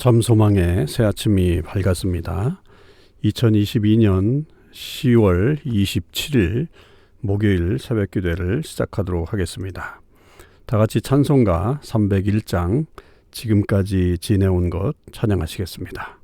잠소망의 새 아침이 밝았습니다. 2022년 10월 27일 목요일 새벽 기도회를 시작하도록 하겠습니다. 다 같이 찬송가 301장 지금까지 지내온 것 찬양하시겠습니다.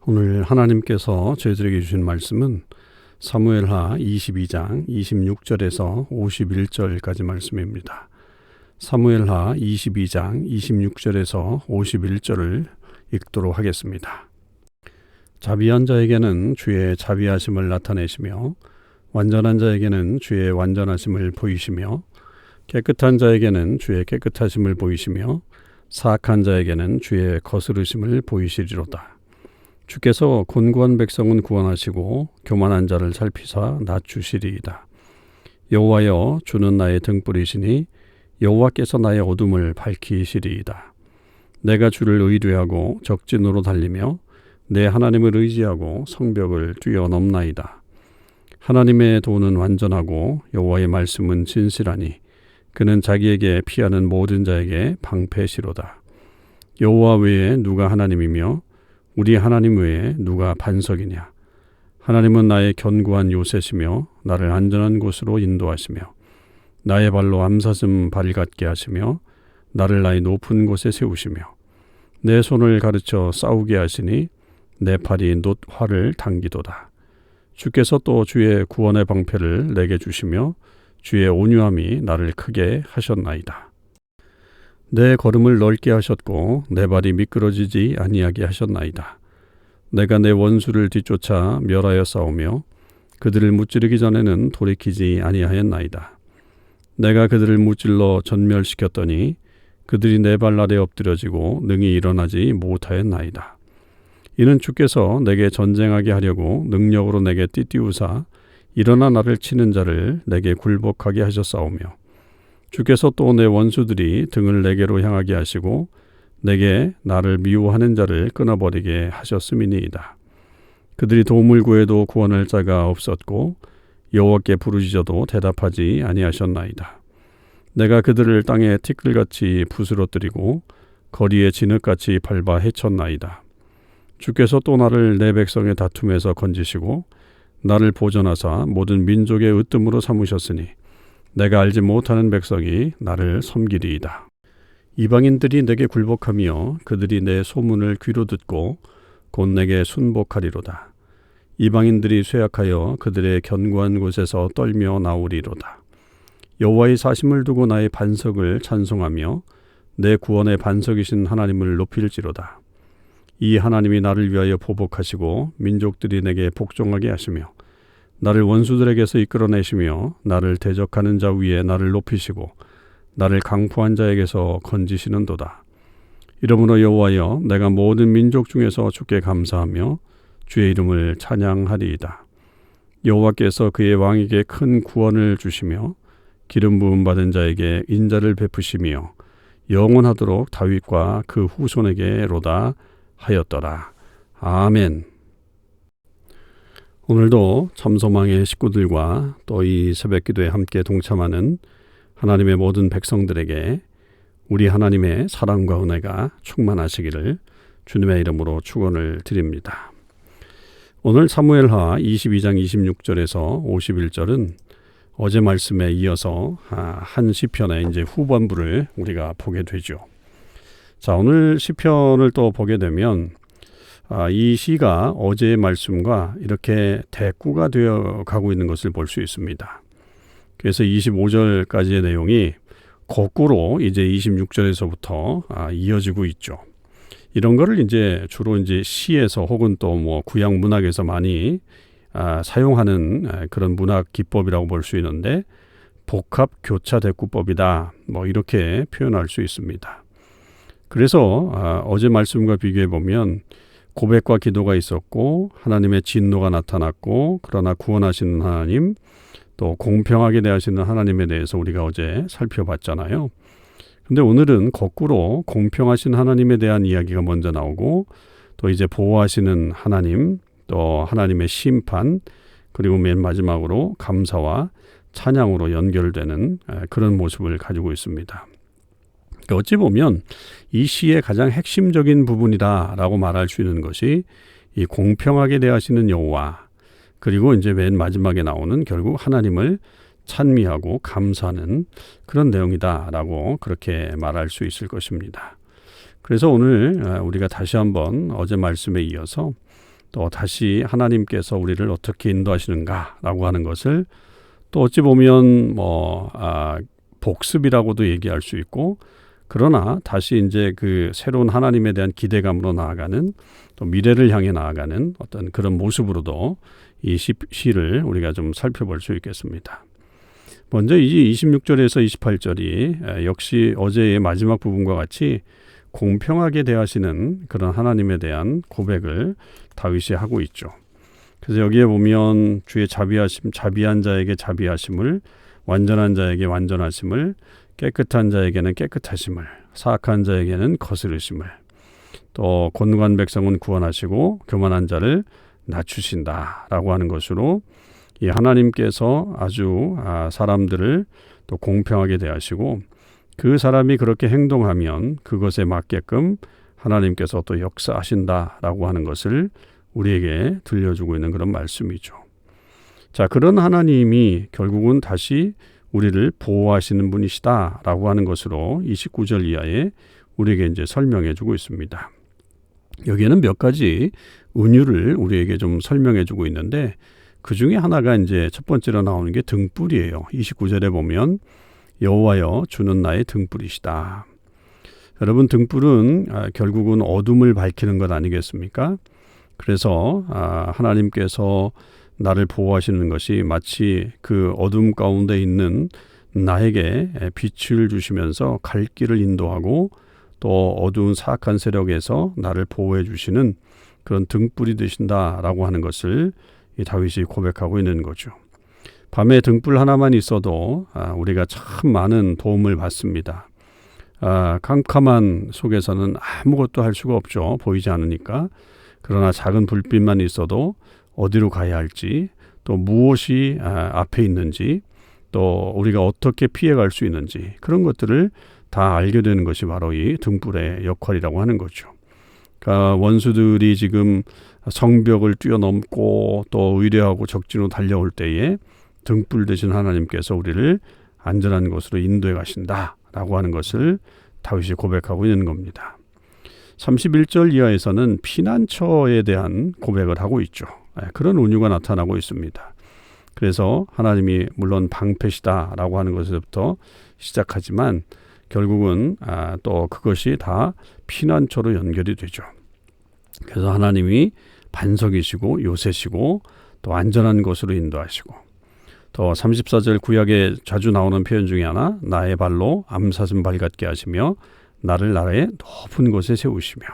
오늘 하나님께서 저희들에게 주신 말씀은 사무엘하 22장 26절에서 51절까지 말씀입니다. 사무엘하 22장 26절에서 51절을 읽도록 하겠습니다. 자비한 자에게는 주의 자비하심을 나타내시며 완전한 자에게는 주의 완전하심을 보이시며 깨끗한 자에게는 주의 깨끗하심을 보이시며 사악한 자에게는 주의 거스르심을 보이시리로다. 주께서 곤고한 백성은 구원하시고 교만한 자를 살피사 낮추시리이다. 여호와여, 주는 나의 등불이시니 여호와께서 나의 어둠을 밝히시리이다. 내가 주를 의뢰하고 적진으로 달리며 내 하나님을 의지하고 성벽을 뛰어넘나이다. 하나님의 도는 완전하고 여호와의 말씀은 진실하니 그는 자기에게 피하는 모든 자에게 방패시로다. 여호와 외에 누가 하나님이며 우리 하나님 외에 누가 반석이냐. 하나님은 나의 견고한 요새시며 나를 안전한 곳으로 인도하시며 나의 발로 암사슴 발 같게 하시며 나를 나의 높은 곳에 세우시며 내 손을 가르쳐 싸우게 하시니 내 팔이 놋 활을 당기도다. 주께서 또 주의 구원의 방패를 내게 주시며 주의 온유함이 나를 크게 하셨나이다. 내 걸음을 넓게 하셨고 내 발이 미끄러지지 아니하게 하셨나이다. 내가 내 원수를 뒤쫓아 멸하여 싸우며 그들을 무찌르기 전에는 돌이키지 아니하였나이다. 내가 그들을 무찔러 전멸시켰더니 그들이 내 발 아래 엎드려지고 능히 일어나지 못하였나이다. 이는 주께서 내게 전쟁하게 하려고 능력으로 내게 띠띠우사 일어나 나를 치는 자를 내게 굴복하게 하셨사오며 주께서 또 내 원수들이 등을 내게로 향하게 하시고 내게 나를 미워하는 자를 끊어버리게 하셨음이니이다. 그들이 도움을 구해도 구원할 자가 없었고 여호와께 부르짖어도 대답하지 아니하셨나이다. 내가 그들을 땅에 티끌같이 부스러뜨리고 거리에 진흙같이 밟아 헤쳤나이다. 주께서 또 나를 내 백성의 다툼에서 건지시고 나를 보존하사 모든 민족의 으뜸으로 삼으셨으니 내가 알지 못하는 백성이 나를 섬기리이다. 이방인들이 내게 굴복하며 그들이 내 소문을 귀로 듣고 곧 내게 순복하리로다. 이방인들이 쇠약하여 그들의 견고한 곳에서 떨며 나오리로다. 여호와의 사심을 두고 나의 반석을 찬송하며 내 구원의 반석이신 하나님을 높일지로다. 이 하나님이 나를 위하여 보복하시고 민족들이 내게 복종하게 하시며 나를 원수들에게서 이끌어내시며 나를 대적하는 자 위에 나를 높이시고 나를 강포한 자에게서 건지시는도다. 이러므로 여호와여, 내가 모든 민족 중에서 주께 감사하며 주의 이름을 찬양하리이다. 여호와께서 그의 왕에게 큰 구원을 주시며 기름 부음 받은 자에게 인자를 베푸시며 영원하도록 다윗과 그 후손에게로다 하였더라. 아멘. 오늘도 참소망의 식구들과 또 이 새벽기도에 함께 동참하는 하나님의 모든 백성들에게 우리 하나님의 사랑과 은혜가 충만하시기를 주님의 이름으로 축원을 드립니다. 오늘 사무엘하 22장 26절에서 51절은 어제 말씀에 이어서 한 시편의 이제 후반부를 우리가 보게 되죠. 자, 오늘 시편을 또 보게 되면 이 시가 어제의 말씀과 이렇게 대꾸가 되어 가고 있는 것을 볼 수 있습니다. 그래서 25절까지의 내용이 거꾸로 이제 26절에서부터 이어지고 있죠. 이런 거를 이제 주로 이제 시에서 혹은 또 뭐 구약 문학에서 많이 사용하는 그런 문학 기법이라고 볼 수 있는데 복합 교차 대꾸법이다. 뭐 이렇게 표현할 수 있습니다. 그래서 어제 말씀과 비교해 보면 고백과 기도가 있었고 하나님의 진노가 나타났고 그러나 구원하시는 하나님 또 공평하게 대하시는 하나님에 대해서 우리가 어제 살펴봤잖아요. 근데 오늘은 거꾸로 공평하신 하나님에 대한 이야기가 먼저 나오고 또 이제 보호하시는 하나님 또 하나님의 심판 그리고 맨 마지막으로 감사와 찬양으로 연결되는 그런 모습을 가지고 있습니다. 어찌 보면 이 시의 가장 핵심적인 부분이다라고 말할 수 있는 것이 이 공평하게 대하시는 여호와 그리고 이제 맨 마지막에 나오는 결국 하나님을 찬미하고 감사하는 그런 내용이다라고 그렇게 말할 수 있을 것입니다. 그래서 오늘 우리가 다시 한번 어제 말씀에 이어서 또 다시 하나님께서 우리를 어떻게 인도하시는가라고 하는 것을 또 어찌 보면 복습이라고도 얘기할 수 있고 그러나 다시 이제 그 새로운 하나님에 대한 기대감으로 나아가는 또 미래를 향해 나아가는 어떤 그런 모습으로도 이 시를 우리가 좀 살펴볼 수 있겠습니다. 먼저 이 26절에서 28절이 역시 어제의 마지막 부분과 같이 공평하게 대하시는 그런 하나님에 대한 고백을 다윗이 하고 있죠. 그래서 여기에 보면 주의 자비한 자에게 자비하심을, 완전한 자에게 완전하심을, 깨끗한 자에게는 깨끗하심을, 사악한 자에게는 거스르심을, 또 곤고한 백성은 구원하시고 교만한 자를 낮추신다라고 하는 것으로 이 하나님께서 아주 사람들을 또 공평하게 대하시고 그 사람이 그렇게 행동하면 그것에 맞게끔 하나님께서 또 역사하신다라고 하는 것을 우리에게 들려주고 있는 그런 말씀이죠. 자, 그런 하나님이 결국은 다시 우리를 보호하시는 분이시다라고 하는 것으로 29절 이하에 우리에게 이제 설명해 주고 있습니다. 여기에는 몇 가지 은유를 우리에게 좀 설명해 주고 있는데 그 중에 하나가 이제 첫 번째로 나오는 게 등불이에요. 29절에 보면 여호와여 주는 나의 등불이시다. 여러분 등불은 결국은 어둠을 밝히는 것 아니겠습니까? 그래서 하나님께서 나를 보호하시는 것이 마치 그 어둠 가운데 있는 나에게 빛을 주시면서 갈 길을 인도하고 또 어두운 사악한 세력에서 나를 보호해 주시는 그런 등불이 되신다라고 하는 것을 이 다윗이 고백하고 있는 거죠. 밤에 등불 하나만 있어도 우리가 참 많은 도움을 받습니다. 캄캄한 속에서는 아무것도 할 수가 없죠. 보이지 않으니까. 그러나 작은 불빛만 있어도 어디로 가야 할지, 또 무엇이 앞에 있는지, 또 우리가 어떻게 피해갈 수 있는지, 그런 것들을 다 알게 되는 것이 바로 이 등불의 역할이라고 하는 거죠. 그러니까 원수들이 지금 성벽을 뛰어넘고 또 의뢰하고 적진으로 달려올 때에 등불 되신 하나님께서 우리를 안전한 곳으로 인도해 가신다라고 하는 것을 다윗이 고백하고 있는 겁니다. 31절 이하에서는 피난처에 대한 고백을 하고 있죠. 그런 은유가 나타나고 있습니다. 그래서 하나님이 물론 방패시다라고 하는 것에서부터 시작하지만 결국은 또 그것이 다 피난처로 연결이 되죠. 그래서 하나님이 반석이시고 요새시고 또 안전한 곳으로 인도하시고, 또 34절 구약에 자주 나오는 표현 중에 하나, 나의 발로 암사슴 발 같게 하시며 나를 나라의 높은 곳에 세우시며.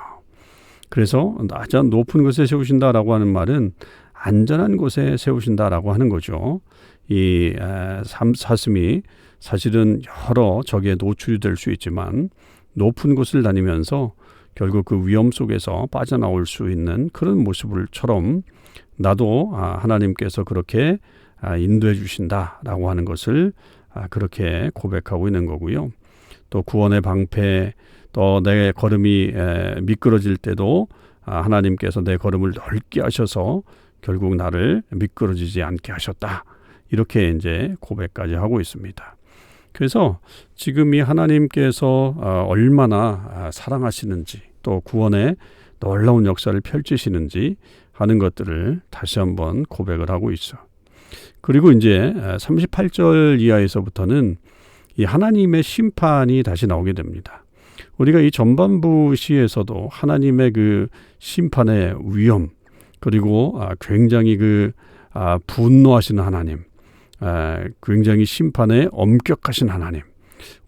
그래서 아주 높은 곳에 세우신다라고 하는 말은 안전한 곳에 세우신다라고 하는 거죠. 이 사슴이 사실은 여러 적에 노출이 될 수 있지만 높은 곳을 다니면서 결국 그 위험 속에서 빠져나올 수 있는 그런 모습을처럼 나도 하나님께서 그렇게 인도해 주신다라고 하는 것을 그렇게 고백하고 있는 거고요. 또 구원의 방패, 또 내 걸음이 미끄러질 때도 하나님께서 내 걸음을 넓게 하셔서 결국 나를 미끄러지지 않게 하셨다. 이렇게 이제 고백까지 하고 있습니다. 그래서 지금 이 하나님께서 얼마나 사랑하시는지, 또 구원의 놀라운 역사를 펼치시는지 하는 것들을 다시 한번 고백을 하고 있어. 그리고 이제 38절 이하에서부터는 이 하나님의 심판이 다시 나오게 됩니다. 우리가 이 전반부 시에서도 하나님의 그 심판의 위험, 그리고 굉장히 분노하시는 하나님, 굉장히 심판에 엄격하신 하나님,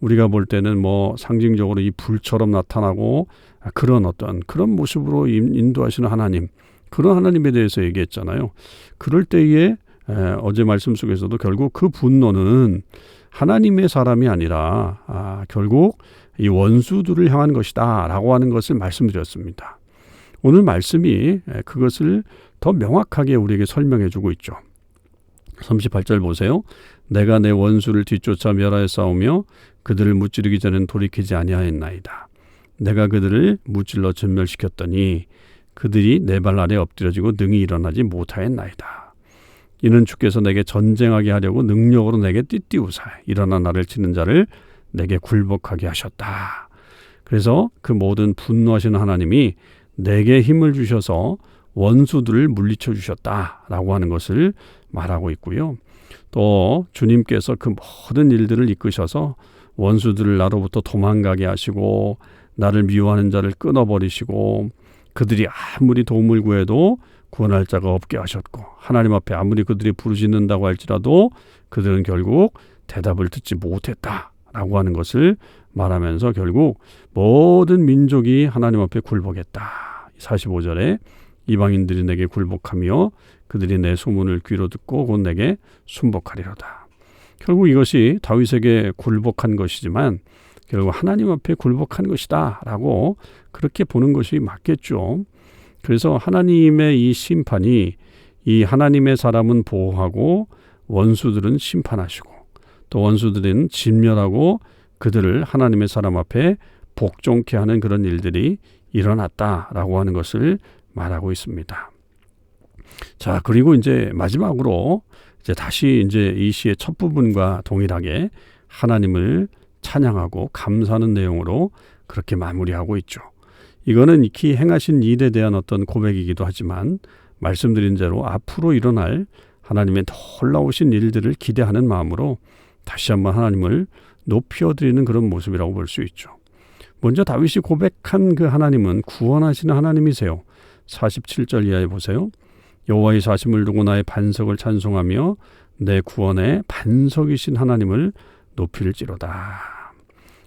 우리가 볼 때는 뭐 상징적으로 이 불처럼 나타나고 그런 그런 모습으로 인도하시는 하나님, 그런 하나님에 대해서 얘기했잖아요. 그럴 때에 어제 말씀 속에서도 결국 그 분노는 하나님의 사람이 아니라 결국 이 원수들을 향한 것이다 라고 하는 것을 말씀드렸습니다. 오늘 말씀이 그것을 더 명확하게 우리에게 설명해 주고 있죠. 38절 보세요. 내가 내 원수를 뒤쫓아 멸하여 싸우며 그들을 무찌르기 전엔 돌이키지 아니하였나이다. 내가 그들을 무찔러 전멸시켰더니 그들이 내 발 아래 엎드려지고 능히 일어나지 못하였나이다. 이는 주께서 내게 전쟁하게 하려고 능력으로 내게 띠띠우사 일어나 나를 치는 자를 내게 굴복하게 하셨다. 그래서 그 모든 분노하시는 하나님이 내게 힘을 주셔서 원수들을 물리쳐 주셨다라고 하는 것을 말하고 있고요. 또 주님께서 그 모든 일들을 이끄셔서 원수들을 나로부터 도망가게 하시고 나를 미워하는 자를 끊어버리시고 그들이 아무리 도움을 구해도 구원할 자가 없게 하셨고 하나님 앞에 아무리 그들이 부르짖는다고 할지라도 그들은 결국 대답을 듣지 못했다라고 하는 것을 말하면서 결국 모든 민족이 하나님 앞에 굴복했다. 45절에 이방인들이 내게 굴복하며 그들이 내 소문을 귀로 듣고 곧 내게 순복하리로다. 결국 이것이 다윗에게 굴복한 것이지만 결국 하나님 앞에 굴복한 것이다 라고 그렇게 보는 것이 맞겠죠. 그래서 하나님의 이 심판이 이 하나님의 사람은 보호하고 원수들은 심판하시고 또 원수들은 진멸하고 그들을 하나님의 사람 앞에 복종케 하는 그런 일들이 일어났다라고 하는 것을 말하고 있습니다. 자, 그리고 이제 마지막으로 이제 다시 이제 이 시의 첫 부분과 동일하게 하나님을 찬양하고 감사하는 내용으로 그렇게 마무리하고 있죠. 이거는 익히 행하신 일에 대한 어떤 고백이기도 하지만 말씀드린 대로 앞으로 일어날 하나님의 놀라우신 일들을 기대하는 마음으로 다시 한번 하나님을 높여드리는 그런 모습이라고 볼 수 있죠. 먼저 다윗이 고백한 그 하나님은 구원하시는 하나님이세요. 47절 이하에 보세요. 여호와의 사심을 두고 나의 반석을 찬송하며 내 구원의 반석이신 하나님을 높일지로다.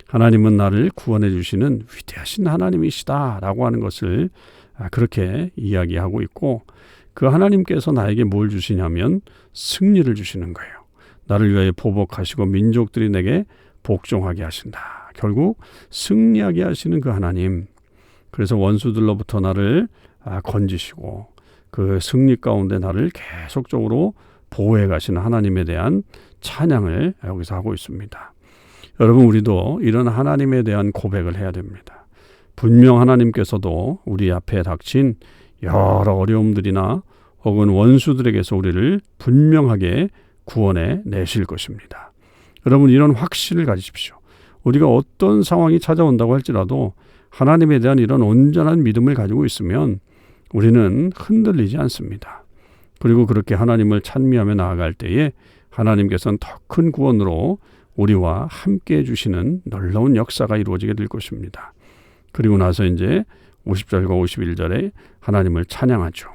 하나님은 나를 구원해 주시는 위대하신 하나님이시다 라고 하는 것을 그렇게 이야기하고 있고 그 하나님께서 나에게 뭘 주시냐면 승리를 주시는 거예요. 나를 위하여 보복하시고 민족들이 내게 복종하게 하신다. 결국 승리하게 하시는 그 하나님, 그래서 원수들로부터 나를 건지시고 그 승리 가운데 나를 계속적으로 보호해 가시는 하나님에 대한 찬양을 여기서 하고 있습니다. 여러분, 우리도 이런 하나님에 대한 고백을 해야 됩니다. 분명 하나님께서도 우리 앞에 닥친 여러 어려움들이나 혹은 원수들에게서 우리를 분명하게 구원해 내실 것입니다. 여러분, 이런 확신을 가지십시오. 우리가 어떤 상황이 찾아온다고 할지라도 하나님에 대한 이런 온전한 믿음을 가지고 있으면 우리는 흔들리지 않습니다. 그리고 그렇게 하나님을 찬미하며 나아갈 때에 하나님께서는 더 큰 구원으로 우리와 함께 해주시는 놀라운 역사가 이루어지게 될 것입니다. 그리고 나서 이제 50절과 51절에 하나님을 찬양하죠.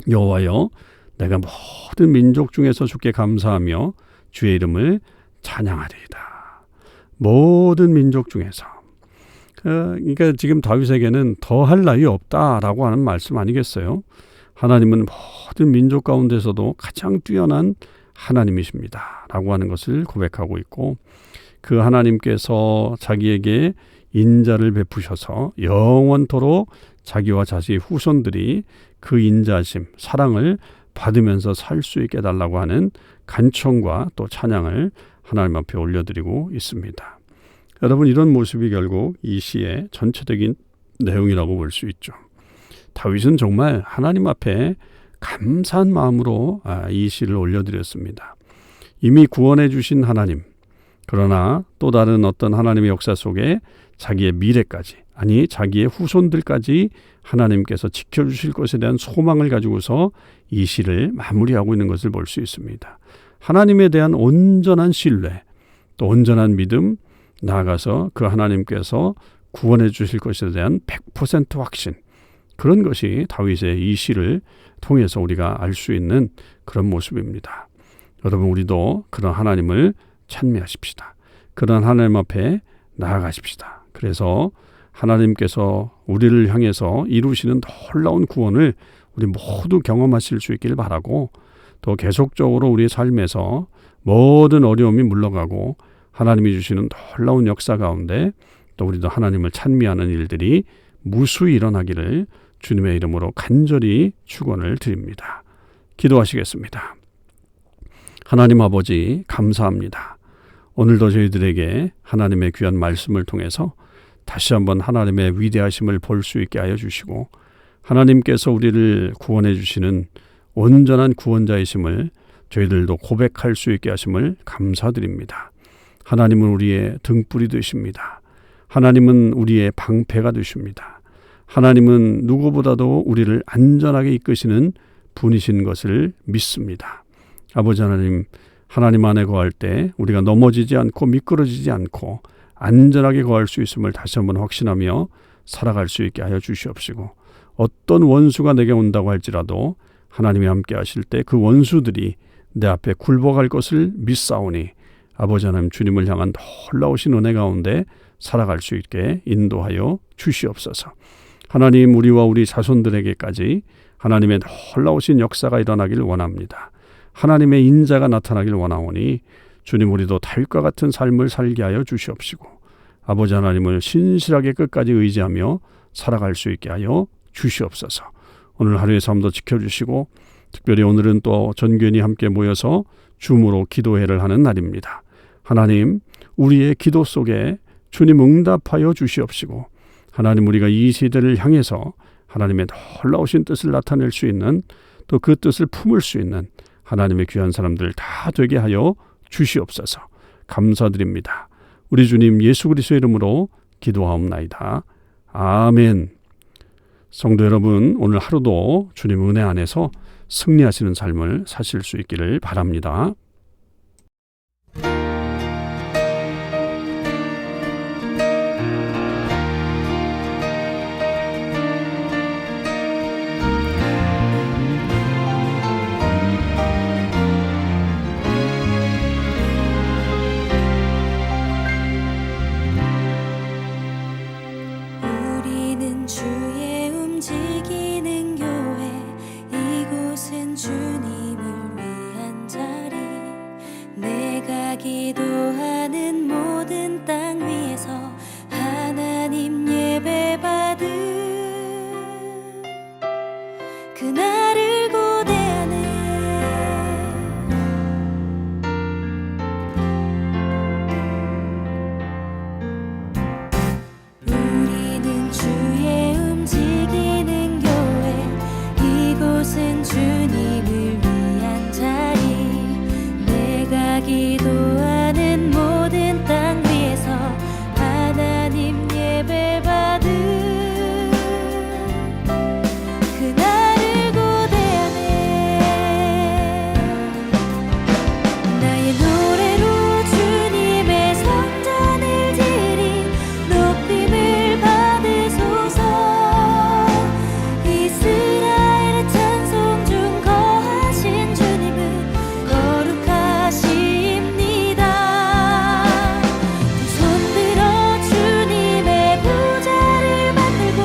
여호와여, 내가 모든 민족 중에서 주께 감사하며 주의 이름을 찬양하리이다. 모든 민족 중에서. 그러니까 지금 다윗에게는 더할 나위 없다라고 하는 말씀 아니겠어요? 하나님은 모든 민족 가운데서도 가장 뛰어난 하나님이십니다 라고 하는 것을 고백하고 있고, 그 하나님께서 자기에게 인자를 베푸셔서 영원토록 자기와 자신의 후손들이 그 인자심, 사랑을 받으면서 살 수 있게 해달라고 하는 간청과 또 찬양을 하나님 앞에 올려드리고 있습니다. 여러분, 이런 모습이 결국 이 시의 전체적인 내용이라고 볼 수 있죠. 다윗은 정말 하나님 앞에 감사한 마음으로 이 시를 올려드렸습니다. 이미 구원해 주신 하나님, 그러나 또 다른 어떤 하나님의 역사 속에 자기의 미래까지, 아니 자기의 후손들까지 하나님께서 지켜주실 것에 대한 소망을 가지고서 이 시를 마무리하고 있는 것을 볼 수 있습니다. 하나님에 대한 온전한 신뢰, 또 온전한 믿음, 나아가서 그 하나님께서 구원해 주실 것에 대한 100% 확신, 그런 것이 다윗의 이 시를 통해서 우리가 알 수 있는 그런 모습입니다. 여러분, 우리도 그런 하나님을 찬미하십시다. 그런 하나님 앞에 나아가십시다. 그래서 하나님께서 우리를 향해서 이루시는 놀라운 구원을 우리 모두 경험하실 수 있기를 바라고, 또 계속적으로 우리의 삶에서 모든 어려움이 물러가고 하나님이 주시는 놀라운 역사 가운데 또 우리도 하나님을 찬미하는 일들이 무수히 일어나기를 주님의 이름으로 간절히 축원을 드립니다. 기도하시겠습니다. 하나님 아버지, 감사합니다. 오늘도 저희들에게 하나님의 귀한 말씀을 통해서 다시 한번 하나님의 위대하심을 볼 수 있게 하여 주시고, 하나님께서 우리를 구원해 주시는 온전한 구원자이심을 저희들도 고백할 수 있게 하심을 감사드립니다. 하나님은 우리의 등불이 되십니다. 하나님은 우리의 방패가 되십니다. 하나님은 누구보다도 우리를 안전하게 이끄시는 분이신 것을 믿습니다. 아버지 하나님, 하나님 안에 거할 때 우리가 넘어지지 않고 미끄러지지 않고 안전하게 거할 수 있음을 다시 한번 확신하며 살아갈 수 있게 하여 주시옵시고, 어떤 원수가 내게 온다고 할지라도 하나님이 함께 하실 때 그 원수들이 내 앞에 굴복할 것을 믿사오니 아버지 하나님, 주님을 향한 놀라우신 은혜 가운데 살아갈 수 있게 인도하여 주시옵소서. 하나님, 우리와 우리 자손들에게까지 하나님의 놀라우신 역사가 일어나길 원합니다. 하나님의 인자가 나타나길 원하오니 주님, 우리도 다윗과 같은 삶을 살게 하여 주시옵시고, 아버지 하나님을 신실하게 끝까지 의지하며 살아갈 수 있게 하여 주시옵소서. 오늘 하루의 삶도 지켜주시고, 특별히 오늘은 또 전교인이 함께 모여서 줌으로 기도회를 하는 날입니다. 하나님, 우리의 기도 속에 주님 응답하여 주시옵시고, 하나님, 우리가 이 시대를 향해서 하나님의 놀라우신 뜻을 나타낼 수 있는, 또 그 뜻을 품을 수 있는 하나님의 귀한 사람들 다 되게 하여 주시옵소서. 감사드립니다. 우리 주님 예수 그리스도의 이름으로 기도하옵나이다. 아멘. 성도 여러분, 오늘 하루도 주님 은혜 안에서 승리하시는 삶을 사실 수 있기를 바랍니다. 주님을 위한 자리 내가 기도하는 모든 땅 위에서 하나님 예배받은 그날을 고대하네. 우리는 주의 움직이는 교회, 이곳은 주님을 위한 자리. 내가 기도하는 모든 땅 위에서 하나님 예배받은 그날을 고대하네. 나의 노래로 주님의 성전을 지으리. 높임을 받으소서. 이스라엘의 찬송 중 거하신 주님은 거룩하십니다. 두 손 들어 주님의 보좌를 만들고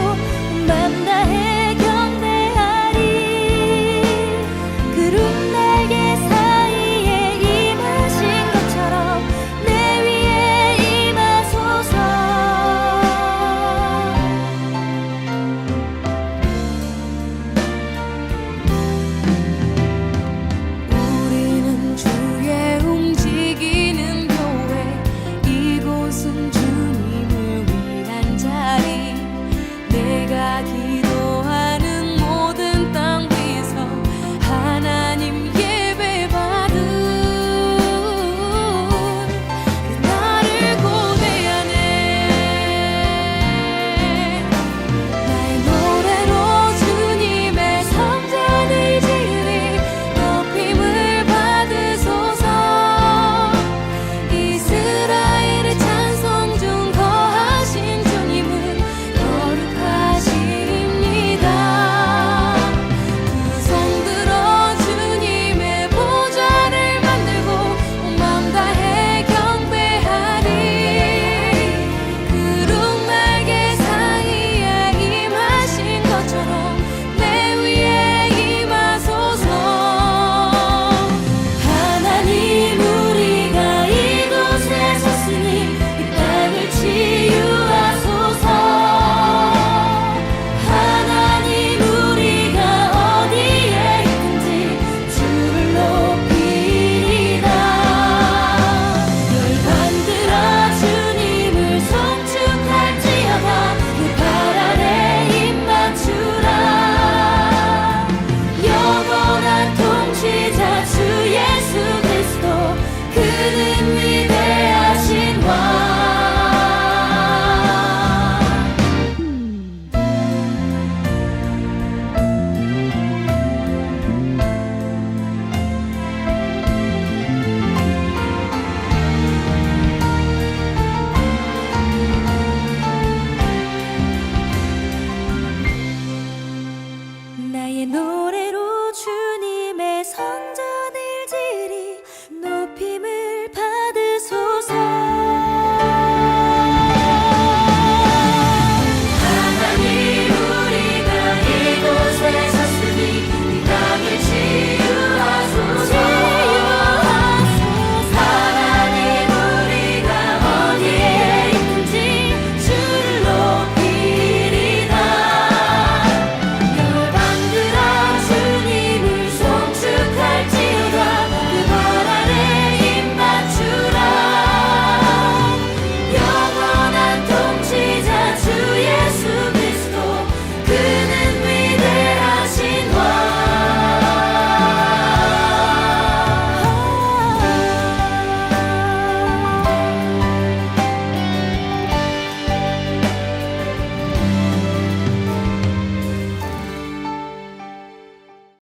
맘 다해 경배하리. 구름 날개 사이에 임하신 것처럼 내 위에 임하소서. 우리는 주의 움직이는 교회, 이곳은 주님을 위한 자리. 내가 기도하는 모든 땅 위에서 하나님 예배받은 그날을 고대하네. 나의 노래로 주님의 성전을 지으리. 높임을 받으소서. 이스라엘의 찬송 중 거하신 주님은 거룩하십니다. 두 손 들어 주님의 보좌를 만들고 맘 다해 경배하리. 구름 날개 사이에 임하신 것처럼 내 위에 임하소서. 하나님, 우리가 이곳에 섰으니 이 땅을 치유하소서. 하나님, 우리가 어디에 있든지 주를 높이리라. 열반 들어 주님을 송축할지어다. 그 발 아래 입 맞추라. 영원한 통치자 주 예수 그리스도, 그는